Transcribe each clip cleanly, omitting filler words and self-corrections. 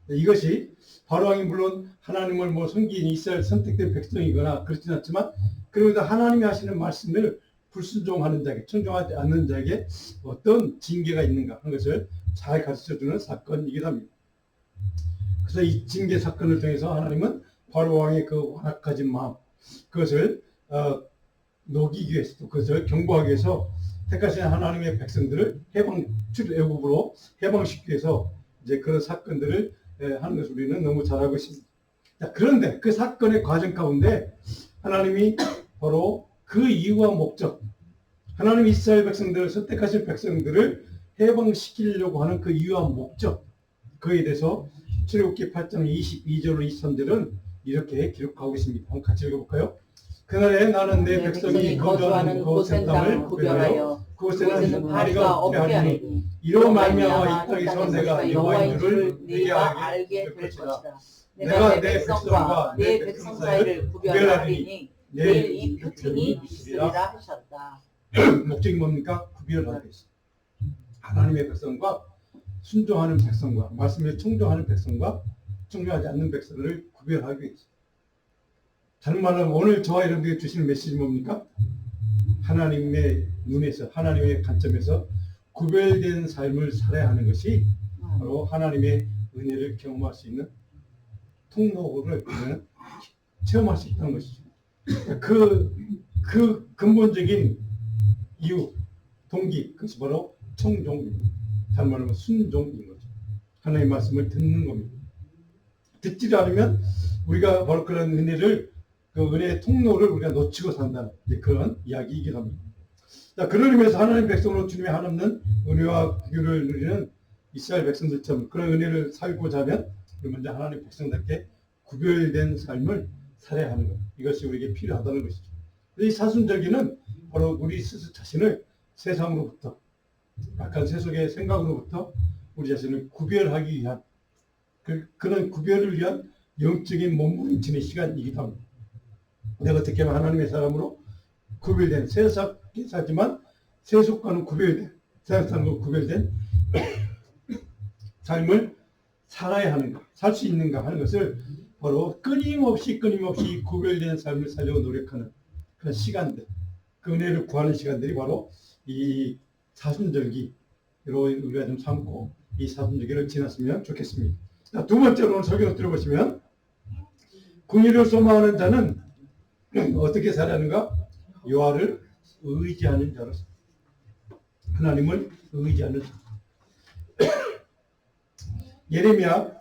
이것이 바로왕이 물론 하나님을 뭐 섬긴 이스라엘 선택된 백성이거나 그렇진 않지만 그러다 하나님이 하시는 말씀을 불순종하는 자에게, 청종하지 않는 자에게 어떤 징계가 있는가 하는 것을 잘 가르쳐주는 사건이기도 합니다. 그래서 이 징계 사건을 통해서 하나님은 바로왕의 그 완악해진 마음, 그것을 녹이기 위해서, 또 그것을 경고하기 위해서 택하신 하나님의 백성들을 애굽으로 해방시키기 위해서 이제 그런 사건들을 하는 것을 우리는 너무 잘 알고 있습니다. 자, 그런데 그 사건의 과정 가운데 하나님이 바로 그 이유와 목적, 하나님 이스라엘 백성들을 선택하신 백성들을 해방시키려고 하는 그 이유와 목적, 그에 대해서 출애굽기 8장 22절로 23절은 이렇게 기록하고 있습니다. 한번 같이 읽어볼까요? 그날에 나는 내 백성이 거주하는 그곳의 땅을 구별하여 그곳에는 파리가 없게 하리니 이로 말미암아 이 땅에서 내가 여호와인 줄을 네가 알게 될 것이라. 내가 내 백성과 내 백성 사이를 구별하리니 내일 이 표징이 있으리라 하셨다. 목적이 뭡니까? 구별하기 위해서. 하나님의 백성과 순종하는 백성과 말씀에 청종하는 백성과 청종하지 않는 백성을 구별하기 위해서. 다른 말로 오늘 저와 여러분에게 주시는 메시지는 뭡니까? 하나님의 눈에서, 하나님의 관점에서 구별된 삶을 살아야 하는 것이 바로 하나님의 은혜를 경험할 수 있는 통로를 체험할 수 있다는 것이죠. 그 근본적인 이유, 동기, 그것이 바로 청종입니다. 다른 말로 순종인 거죠. 하나님의 말씀을 듣는 겁니다. 듣지 않으면 우리가 바로 그런 은혜를, 그 은혜의 통로를 우리가 놓치고 산다는 그런 이야기이기도 합니다. 자, 그런 의미에서 하나님 백성으로 주님의 한없는 은혜와 긍휼을 누리는 이스라엘 백성들처럼 그런 은혜를 살고자 하면 먼저 하나님 백성답게 구별된 삶을 살아야 하는 것. 이것이 우리에게 필요하다는 것이죠. 이 사순절기는 바로 우리 스스로 자신을 세상으로부터, 약간 세속의 생각으로부터 우리 자신을 구별하기 위한, 그런 구별을 위한 영적인 몸부림치는 시간이기도 합니다. 내가 어떻게 하면 하나님의 사람으로 구별된, 세상에 살지만 세속과는 구별된, 세상과 구별된 삶을 살아야 하는가, 살 수 있는가 하는 것을 바로 끊임없이 구별된 삶을 살려고 노력하는 그런 시간들, 그 은혜를 구하는 시간들이 바로 이 사순절기로 우리가 좀 삼고 이 사순절기를 지났으면 좋겠습니다. 자, 두 번째로 오늘 설교를 들어보시면 긍휼을 소망하는 자는 어떻게 살아야 하는가? 여호와를 의지하는 자로서, 하나님을 의지하는 자. 예레미야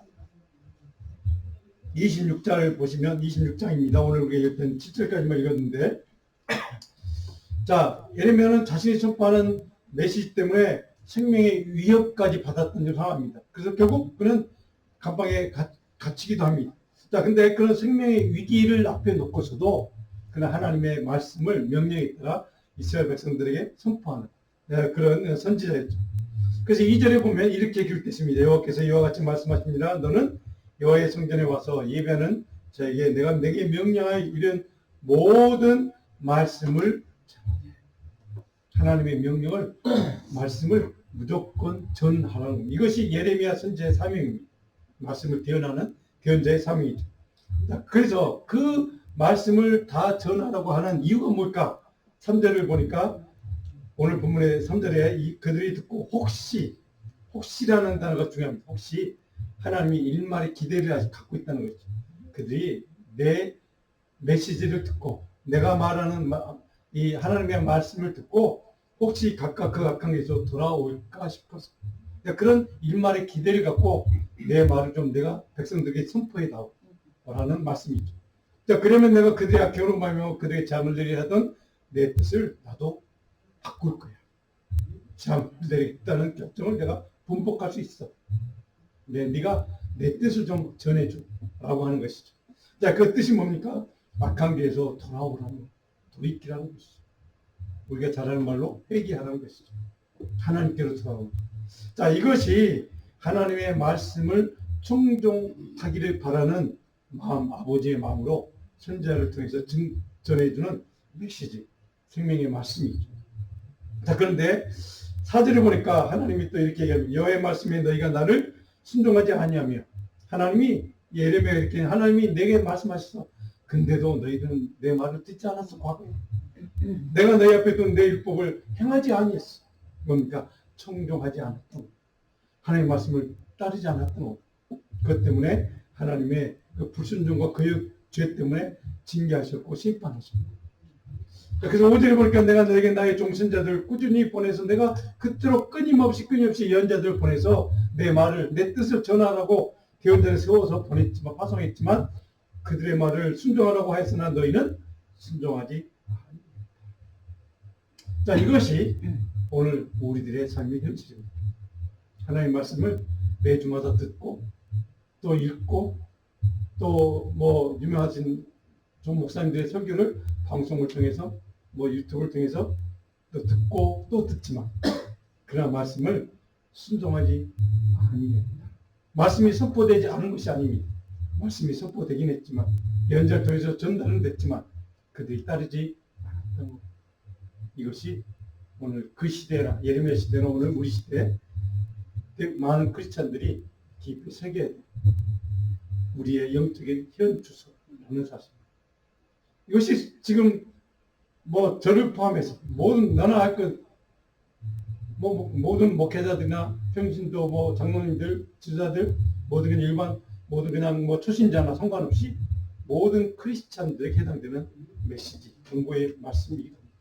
26장을 보시면 26장입니다. 오늘 우리가 읽었던 7절까지만 읽었는데, 자, 예레미야는 자신이 선포하는 메시지 때문에 생명의 위협까지 받았던 상황입니다. 그래서 결국 그는 감방에 갇히기도 합니다. 자, 근데 그런 생명의 위기를 앞에 놓고서도 그는 하나님의 말씀을 명령에 따라 이스라엘 백성들에게 선포하는 그런 선지자였죠. 그래서 2절에 보면 이렇게 기록되어 있습니다. 여호와께서 이와 같이 말씀하십니다. 너는 여호와의 성전에 와서 예배하는 자에게 내가 내게 명령하여 이런 모든 말씀을 전하게. 하나님의 명령을, 말씀을 무조건 전하라는 겁니다. 이것이 예레미야 선지자의 사명입니다. 말씀을 대언하는 대언자의 사명이죠. 그래서 그 말씀을 다 전하라고 하는 이유가 뭘까? 3절을 보니까 오늘 본문의 3절에 그들이 듣고 혹시라는 단어가 중요합니다. 혹시 하나님이 일말의 기대를 갖고 있다는 거죠. 그들이 내 메시지를 듣고 내가 말하는 이 하나님의 말씀을 듣고 혹시 각각 그 각각에서 돌아올까 싶어서 그런 일말의 기대를 갖고 내 말을 좀 내가 백성들에게 선포해 달라는 말씀이죠. 자, 그러면 내가 그들의 악행으로 말하며 그들의 잠을 내리려 하던 내 뜻을 나도 바꿀 거야. 잠을 내리겠다는 결정을 내가 분복할 수 있어. 네가 내 뜻을 좀 전해줘 라고 하는 것이죠. 자, 그 뜻이 뭡니까? 악한 길에서 돌아오라는 것, 돌이키라는 것이죠. 우리가 잘하는 말로 회개하라는 것이죠. 하나님께로 돌아오는 것. 자, 이것이 하나님의 말씀을 청종하기를 바라는 마음, 아버지의 마음으로 선지자를 통해서 전해주는 메시지, 생명의 말씀이죠. 자, 그런데 4절에 보니까 하나님이 또 이렇게 얘기합니다. 여호와의 말씀에 너희가 나를 순종하지 아니하며 하나님이 예레미야 이렇게 하나님이 내게 말씀하셨어. 근데도 너희들은 내 말을 듣지 않았어. 과거에 내가 너희 앞에 둔 내 율법을 행하지 아니했어. 뭡니까? 청종하지 않았던 하나님의 말씀을 따르지 않았던 그것 때문에 하나님의 그 불순종과 그 죄 때문에 징계하셨고 심판하셨고. 그래서 5절에 보니까 내가 너에게 나의 종신자들을 꾸준히 보내서 내가 그토록 끊임없이 연자들을 보내서 내 말을 내 뜻을 전하라고 대원자를 세워서 보냈지만 파송했지만 그들의 말을 순종하라고 하였으나 너희는 순종하지 않았다. 자, 이것이 오늘 우리들의 삶의 현실입니다. 하나님의 말씀을 매주마다 듣고 또 읽고 또 뭐 유명하신 종 목사님들의 설교를 방송을 통해서 뭐 유튜브를 통해서 또 듣고 또 듣지만 그러나 말씀을 순종하지 아니했다. 말씀이 선포되지 않은 것이 아닙니다. 말씀이 선포되긴 했지만 연자를 통해서 전달은 됐지만 그들이 따르지 않았던 것. 이것이 오늘 그 시대나 예레미야 시대나 오늘 우리 시대에 많은 크리스찬들이 깊이 새겨야 돼. 우리의 영적인 현 주소라는 사실. 이것이 지금 뭐 저를 포함해서 모든 나나 할 것 모든 목회자들이나 평신도 뭐 장로님들, 지도자들 모든 일반 모든 그냥 뭐 초신자나 상관없이 모든 크리스찬들에게 해당되는 메시지, 정보의 말씀이기도 합니다.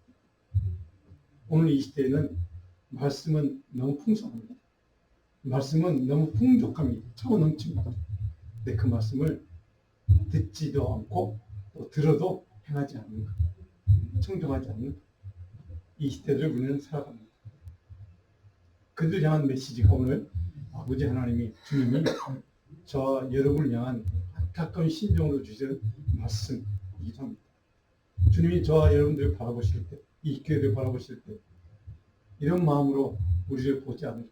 오늘 이 시대에는 말씀은 너무 풍성합니다. 말씀은 너무 풍족합니다. 차고 넘칩니다. 근데 그 말씀을 듣지도 않고 또 들어도 행하지 않는 것, 청정하지 않는 것. 이 시대를 우리는 살아갑니다. 그들 향한 메시지가 오늘 아버지 하나님이 주님이 저 여러분을 향한 안타까운 심정으로 주시는 말씀이기도 합니다. 주님이 저와 여러분들을 바라보실 때, 이 교회를 바라보실 때 이런 마음으로 우리를 보지 않을까.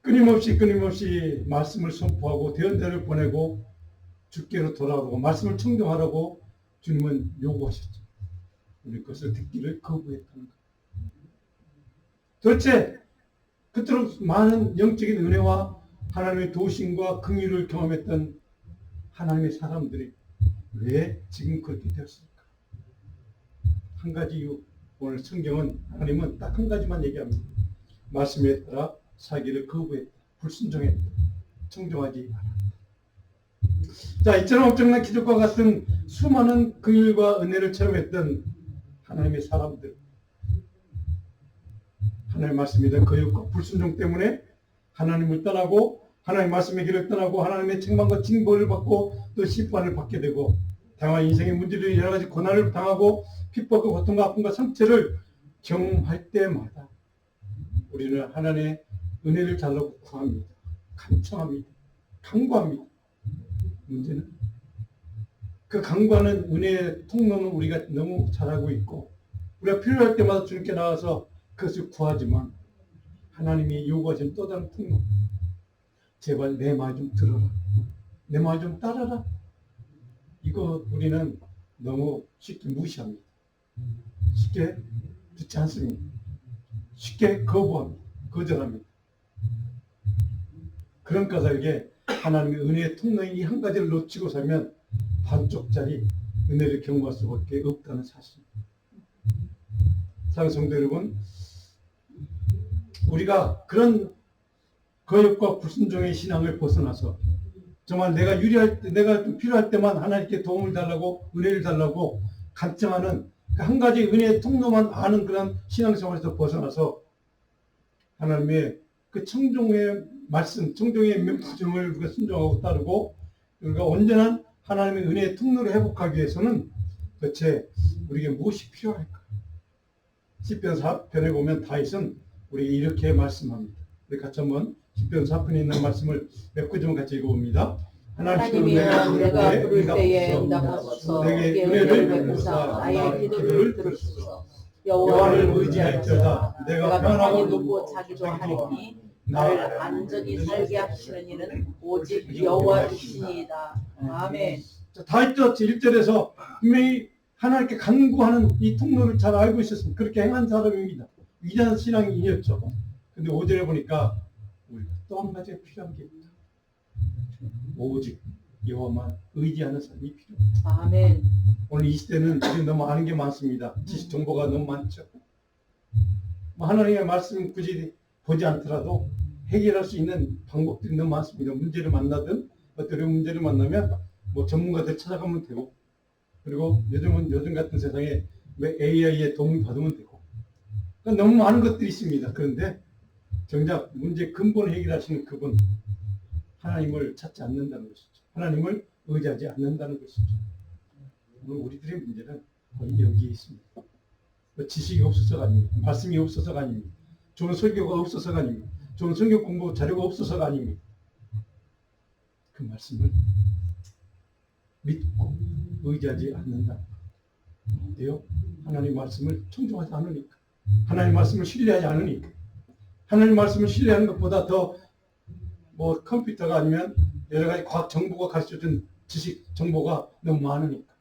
끊임없이 말씀을 선포하고 대언자를 보내고 주께로 돌아오고 말씀을 청정하라고 주님은 요구하셨죠. 우리 것을 듣기를 거부했다는 것. 도대체 그토록 많은 영적인 은혜와 하나님의 도우심과 긍휼을 경험했던 하나님의 사람들이 왜 지금 그렇게 되었을까? 한 가지 이유. 오늘 성경은 하나님은 딱 한 가지만 얘기합니다. 말씀에 따라 살기를 거부했다. 불순종했다. 청정하지 않았다. 자, 이처럼 엄청난 기적과 같은 수많은 긍휼과 은혜를 체험했던 하나님의 사람들. 하나님의 말씀에 대한 거역과 불순종 때문에 하나님을 떠나고 하나님의 말씀의 길을 떠나고 하나님의 책망과 징벌을 받고 또 심판을 받게 되고 다양한 인생의 문제들이 여러 가지 고난을 당하고 핍박과 고통과 아픔과 상처를 경험할 때마다 우리는 하나님의 은혜를 달라고 구합니다. 간청합니다. 간구합니다. 문제는 그 간구하는 은혜의 통로는 우리가 너무 잘 알고 있고 우리가 필요할 때마다 주님께 나와서 그것을 구하지만 하나님이 요구하시는 또 다른 통로, 제발 내 말 좀 들어라. 내 말 좀 따라라. 이거 우리는 너무 쉽게 무시합니다. 쉽게 듣지 않습니다. 쉽게 거부합니다. 거절합니다. 그런 까닭에 하나님의 은혜의 통로인 이 한 가지를 놓치고 살면 반쪽짜리 은혜를 경험할 수밖에 없다는 사실입니다. 사랑하는 성도 여러분, 우리가 그런 거역과 불순종의 신앙을 벗어나서 정말 내가 유리할 때, 내가 좀 필요할 때만 하나님께 도움을 달라고 은혜를 달라고 간청하는 그 한 가지 은혜의 통로만 아는 그런 신앙생활에서 벗어나서 하나님의 그 청종의 말씀, 청종의 명령을 우리가 순종하고 따르고 우리가 온전한 하나님의 은혜의 통로를 회복하기 위해서는 도대체 우리에게 무엇이 필요할까? 시편 4편에 보면 다윗은 우리에게 이렇게 말씀합니다. 우리 같이 한번 시편 4편에 있는 말씀을 몇 구절 같이 읽어봅니다. 하나님이여 내가 부를 때에 응답하소서 내게 은혜를 베푸사 나의 기도를 들으소서. 여호와를 의지할지어다 내가 평안히 누고 자기도 하리니 나를 안전히 살게 하시는 이는 오직 여호와이시니이다. 아멘. 다윗도 1절에서 분명히 하나님께 간구하는 이 통로를 잘 알고 있었습니다. 그렇게 행한 사람입니다. 위대한 신앙인이었죠. 근데 5절에 보니까 우리가 또 한 가지가 필요한 게 있다. 오직 여호와만 의지하는 삶이 필요합니다. 아멘. 오늘 이 시대는 우리 너무 아는 게 많습니다. 지식 정보가 너무 많죠. 뭐 하나님의 말씀 굳이 보지 않더라도 해결할 수 있는 방법들이 너무 많습니다. 문제를 만나든 어떤 문제를 만나면 뭐 전문가들 찾아가면 되고, 그리고 요즘 같은 세상에 AI의 도움을 받으면 되고, 그러니까 너무 많은 것들이 있습니다. 그런데 정작 문제 근본 해결하시는 그분 하나님을 찾지 않는다는 것이죠. 하나님을 의지하지 않는다는 것이죠. 오늘 우리들의 문제는 거의 여기에 있습니다. 지식이 없어서가 아닙니다. 말씀이 없어서가 아닙니다. 좋은 설교가 없어서가 아닙니다. 좋은 성경 공부 자료가 없어서가 아닙니다. 그 말씀을 믿고 의지하지 않는다. 근데요, 하나님 말씀을 청종하지 않으니까, 하나님 말씀을 신뢰하지 않으니까, 하나님 말씀을 신뢰하는 것보다 더 뭐 컴퓨터가 아니면 여러 가지 과학 정보가 가르쳐준 지식 정보가 너무 많으니까,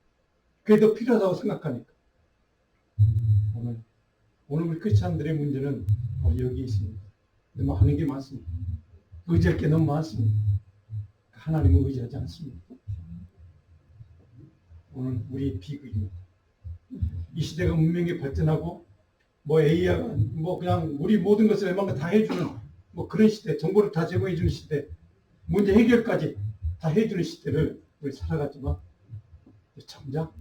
그게 더 필요하다고 생각하니까. 오늘 우리 크리스찬들의 문제는 여기 있습니다. 너무 하는 게 많습니다. 의지할 게 너무 많습니다. 하나님을 의지하지 않습니다. 오늘 우리의 비극입니다. 이 시대가 문명이 발전하고 뭐 AI가 뭐 그냥 우리 모든 것을 웬만한 다 해주는 뭐 그런 시대, 정보를 다 제공해주는 시대, 문제 해결까지 다 해주는 시대를 우리 살아가지만 정작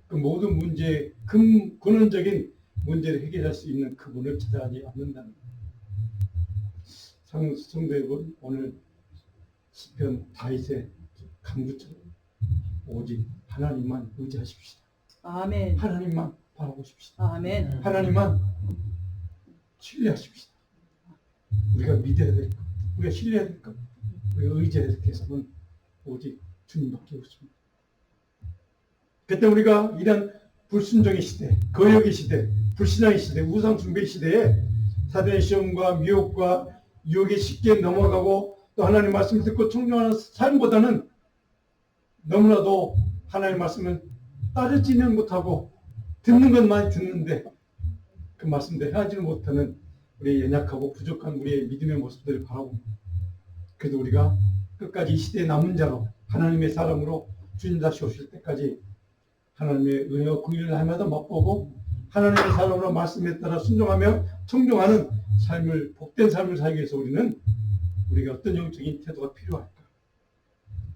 그 모든 문제의 근원적인 문제를 해결할 수 있는 그분을 찾아가지 않는다는 거예요. 성도 여러분, 오늘 시편 다윗의 간구처럼 오직 하나님만 의지하십시다. 아멘. 하나님만 바라보십시다. 아멘. 하나님만 신뢰하십시다. 우리가 믿어야 될 것, 우리가 신뢰해야 될 것, 우리가 의지해야 될 것은 오직 주님밖에 없습니다. 그때 우리가 이런 불순종의 시대, 거역의 시대, 불신앙의 시대, 우상숭배의 시대에 사단의 시험과 미혹과 유혹에 쉽게 넘어가고 또 하나님 말씀을 듣고 청종하는 삶보다는 너무나도 하나님 말씀을 따르지는 못하고 듣는 것만 듣는데 그 말씀대로 하지는 못하는 우리의 연약하고 부족한 우리의 믿음의 모습들을 바라봅니다. 그래도 우리가 끝까지 이 시대에 남은 자로 하나님의 사람으로 주님 다시 오실 때까지 하나님의 은혜와 긍휼을 날마다 맛보고 하나님의 사람으로 말씀에 따라 순종하며 청종하는 삶을, 복된 삶을 살기 위해서 우리가 어떤 영적인 태도가 필요할까?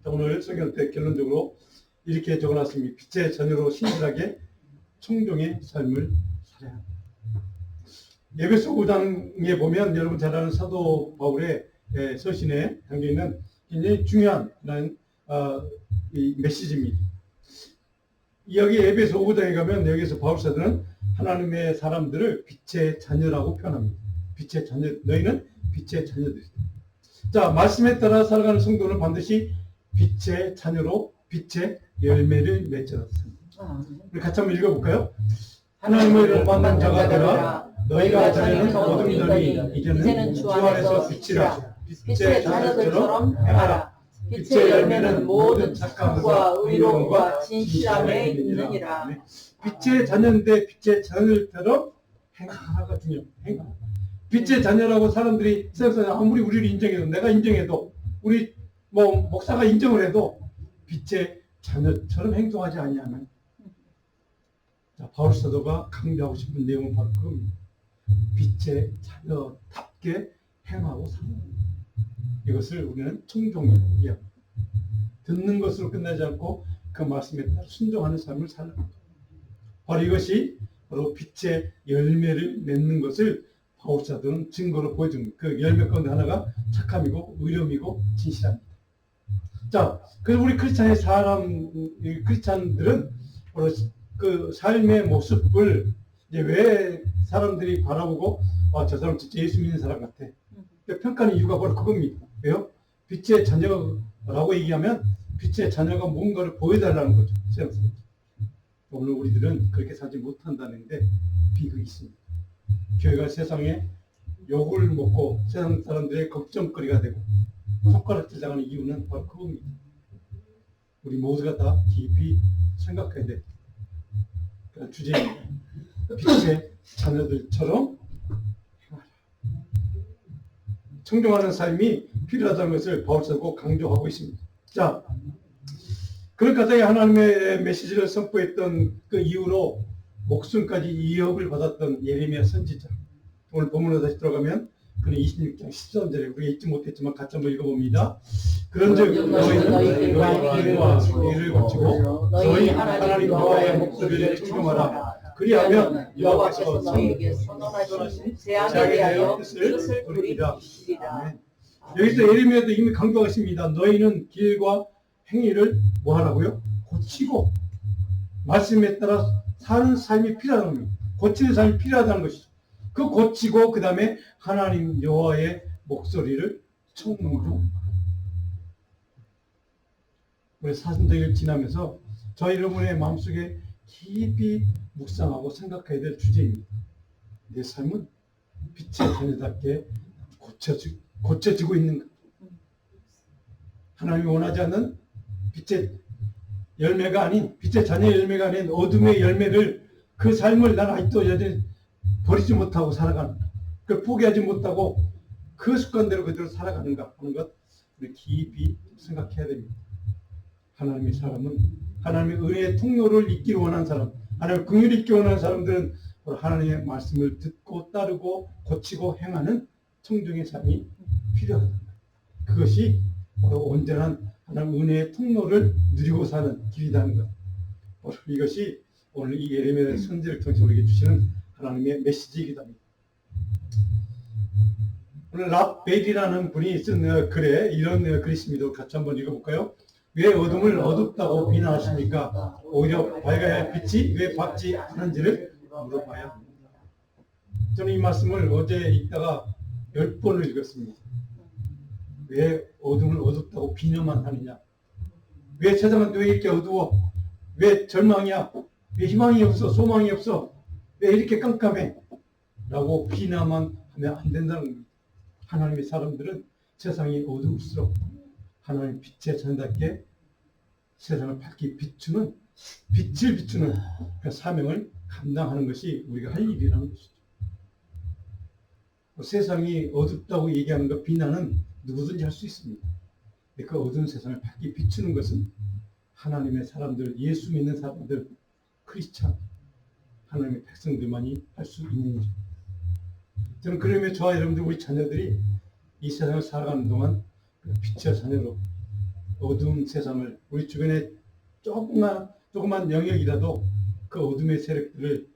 오늘 성경 때 결론적으로 이렇게 적어놨습니다. 빛의 자녀로 신실하게 청종의 삶을 살아야 합니다. 에베소 5장에 보면 여러분 잘 아는 사도 바울의 서신에 담겨있는 굉장히 중요한 이 메시지입니다. 여기 에베소 5장에 가면 여기서 바울 사도는 하나님의 사람들을 빛의 자녀라고 표현합니다. 빛의 자녀, 너희는 빛의 자녀들이다. 자, 말씀에 따라 살아가는 성도는 반드시 빛의 자녀로 빛의 열매를 맺어야 합니다. 우리 같이 한번 읽어볼까요? 하나님을 만난 자가 되라. 너희가 자녀는 어둠이더니 이제는 주 안에서 빛이라. 빛의 자녀들처럼 행하라. 빛의 열매는 모든 착함과 의로움과 진실함에 있느니라. 빛의 자녀인데 빛의 자녀들처럼 행하라가 중요합니다. 행하라. 빛의 자녀라고 사람들이 생각하는, 아무리 우리를 인정해도, 내가 인정해도, 우리 뭐 목사가 인정을 해도 빛의 자녀처럼 행동하지 아니하면, 자, 바울 사도가 강조하고 싶은 내용은 바로 그겁니다. 빛의 자녀답게 행하고 사는 것. 이것을 우리는 청종이라고 이야기합니다. 듣는 것으로 끝나지 않고 그 말씀에 따라 순종하는 삶을 사는 것. 바로 이것이 바로 빛의 열매를 맺는 것을 바울 사도는 증거로 보여줍니다. 그 열매 가운데 하나가 착함이고 의로움이고 진실합니다. 자, 그래서 우리 크리스찬들은 바로 그 삶의 모습을 이제 왜 사람들이 바라보고 저 사람 진짜 예수 믿는 사람 같아. 평가하는 이유가 바로 그겁니다. 왜요? 빛의 자녀라고 얘기하면 빛의 자녀가 뭔가를 보여달라는 거죠. 오늘 우리들은 그렇게 살지 못한다는데 비극이 있습니다. 교회가 세상에 욕을 먹고 세상 사람들의 걱정거리가 되고 손가락질 당하는 이유는 바로 그겁니다. 우리 모두가 다 깊이 생각해야 돼. 그러니까 주제입니다. 빛의 자녀들처럼 행하라. 청종하는 삶이 필요하다는 것을 바울사도 강조하고 있습니다. 자, 그런 가정에 하나님의 메시지를 선포했던 그 이후로 목숨까지 위협을 받았던 예레미야 선지자. 오늘 본문으로 다시 들어가면 그는 26장 13절에 우리가 읽지 못했지만 같이 한번 읽어봅니다. 그런즉 너희는 너희 길과 일을 고치고 너희 하나님 여호와의 목소리를 청종하라. 그리하면 여호와께서 너희에게 선언하신 제약에 대하여 뜻을 돌리리라. 주시리라. 여기서 예레미야도 이미 강조하십니다. 너희는 길과 행위를 뭐 하라고요? 고치고 말씀에 따라 사는 삶이 필요하다는 겁니다. 고치는 삶이 필요하다는 것이죠. 그 고치고 그 다음에 하나님 여호와의 목소리를 청종하라. 우리 사순절을 지나면서 저희 여러분의 마음속에 깊이 묵상하고 생각해야 될 주제입니다. 내 삶은 빛의 자녀답게 고쳐지고 있는가? 하나님이 원하지 않는 빛의 열매가 아닌, 빛의 자녀의 열매가 아닌 어둠의 열매를, 그 삶을 난 아직도 여전히 버리지 못하고 살아가는가? 그걸 포기하지 못하고 그 습관대로 그대로 살아가는가 하는 것 우리 깊이 생각해야 됩니다. 하나님의 사람은 하나님의 은혜의 통로를 잇기를 원하는 사람, 하나님의 긍휼을 잇기 원하는 사람들은 하나님의 말씀을 듣고 따르고 고치고 행하는 청중의 삶이 필요하다. 그것이 바로 온전한 하나님의 은혜의 통로를 누리고 사는 길이라는 것. 바로 이것이 오늘 이 예레미야 선지를 통해서 우리에게 주시는 하나님의 메시지이기도 합니다. 오늘 랍벨이라는 분이 쓴 글에 이런 글이 있습니다. 같이 한번 읽어볼까요? 왜 어둠을 어둡다고 비난하십니까? 오히려 밝아야 할 빛이 왜 밝지 않은지를 물어봐야 합니다. 저는 이 말씀을 어제 읽다가 10번을 읽었습니다. 왜 어둠을 어둡다고 비난만 하느냐? 왜 세상은 왜 이렇게 어두워? 왜 절망이야? 왜 희망이 없어? 소망이 없어? 왜 이렇게 깜깜해? 라고 비난만 하면 안 된다는 겁니다. 하나님의 사람들은 세상이 어두울수록 하나님 빛의 자녀답게 세상을 밝게 비추는, 빛을 비추는 그 사명을 감당하는 것이 우리가 할 일이라는 것이죠. 세상이 어둡다고 얘기하는 것, 비난은 누구든지 할 수 있습니다. 그 어두운 세상을 밝게 비추는 것은 하나님의 사람들, 예수 믿는 사람들, 크리스찬, 하나님의 백성들만이 할 수 있는 것. 저는 그러면 저와 여러분들, 우리 자녀들이 이 세상을 살아가는 동안 빛의 자녀로 어두운 세상을, 우리 주변에 조그만 영역이라도 그 어둠의 세력들을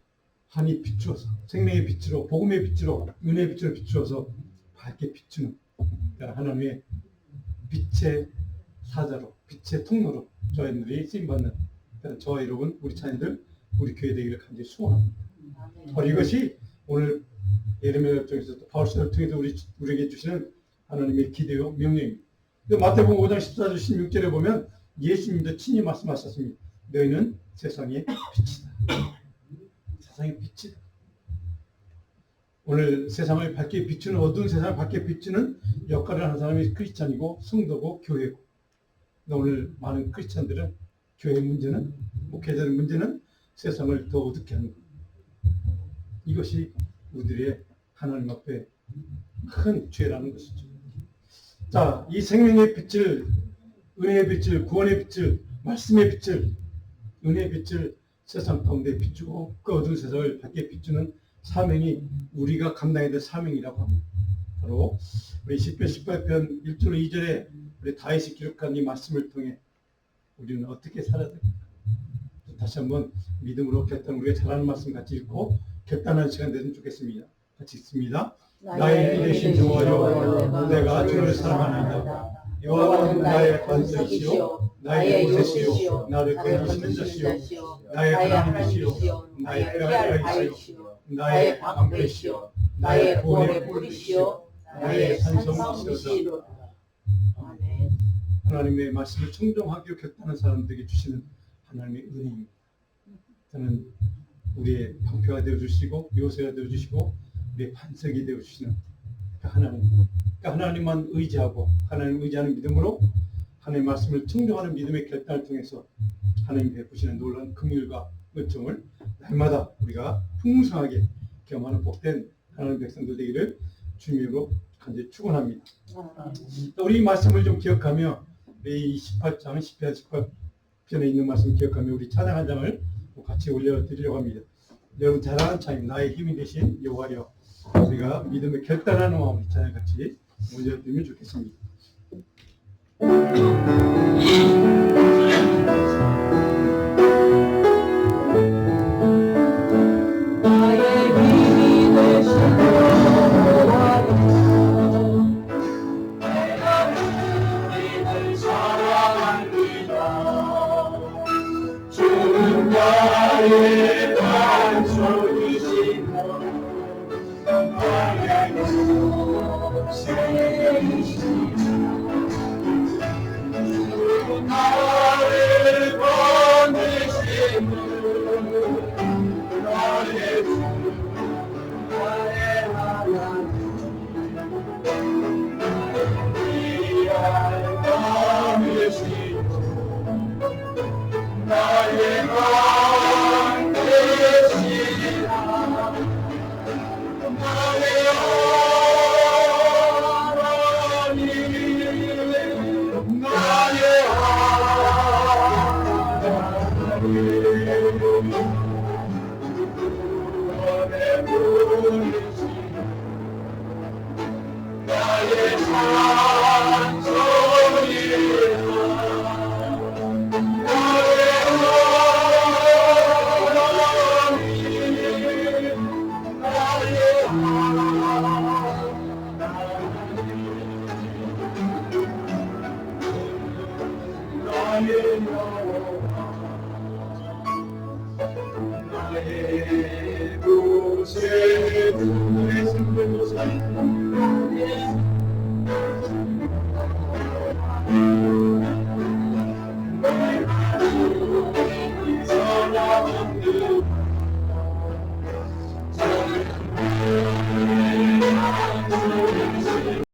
환히 비추어서 생명의 빛으로, 복음의 빛으로, 은혜의 빛으로 비추어서 밝게 비추는 하나님의 빛의 사자로, 빛의 통로로 저희들이 쓰임받는 저와 여러분, 우리 자녀들, 우리 교회 되기를 간절히 소원합니다. 바로 이것이 오늘 예레미야 쪽에서 바울서를 통해서 우리에게 주시는 하나님의 기대요 명령입니다. 마태복음 5장 14절 16절에 보면 예수님도 친히 말씀하셨습니다. 너희는 세상의 빛이다. 세상의 빛이다. 오늘 세상을 밝게 비추는, 어두운 세상을 밝게 비추는 역할을 하는 사람이 크리스찬이고 성도고 교회고. 오늘 많은 크리스찬들은 교회 문제는, 목회자의 문제는 세상을 더 어둡게 하는 겁니다. 이것이 우리들의 하나님 앞에 큰 죄라는 것이죠. 자, 이 생명의 빛을, 은혜의 빛을, 구원의 빛을, 말씀의 빛을, 은혜의 빛을 세상 가운데 비추고 그 어두운 세상을 밝게 비추는 사명이 우리가 감당해야 될 사명이라고 합니다. 바로 우리 시편 18편 1절 2절에 우리 다윗이 기록한 이 말씀을 통해 우리는 어떻게 살아야 될까? 다시 한번 믿음으로 결단, 우리가 잘하는 말씀 같이 읽고 결단하는 시간 되면 좋겠습니다. 같이 읽습니다. 나의 이 되신 여호와여, 내가 주를 사랑하나이다. 여호와는 나의 반석이시요, 나의 요새시요, 나를 건지시는 자시요, 나의 하나님이시요, 나의 피할 바위시요, 나의 방패시요, 나의 구원의 뿌리시요, 나의 산성이시로다. 하나님의 말씀을 청종하기로 결단한 사람들에게 주시는 하나님의 은혜입니다. 저는 우리의 방패가 되어주시고 요새가 되어주시고 우리의 반석이 되어주시는 그 하나님, 그 하나님만 의지하고 하나님 의지하는 믿음으로 하나님의 말씀을 청종하는 믿음의 결단을 통해서 하나님 베푸시는 놀라운 긍휼과 은총을 날마다 우리가 풍성하게 경험하는 복된 하나님 백성들 되기를 주님으로 간절히 축원합니다. 우리 말씀을 좀 기억하며 우리 18장 10편 18편에 있는 말씀 기억하며 우리 찬양 한 장을 같이 올려드리려고 합니다. 여러분 잘하는 찬양 나의 힘이 되신 여호와여, 우리가 믿음의 결단하는 마음으로 찬양 같이 올려드리면 좋겠습니다. 나의 힘이 되신 여호와여, 내가 주님을 사랑합니다. 주는 나의 반석이시며 나의 구세이시며 나를 보내시며 나의 주 나의 하나님 나의 왕이시며 나의 왕 되시라. 나의 하나님 나의 나의 찬송이라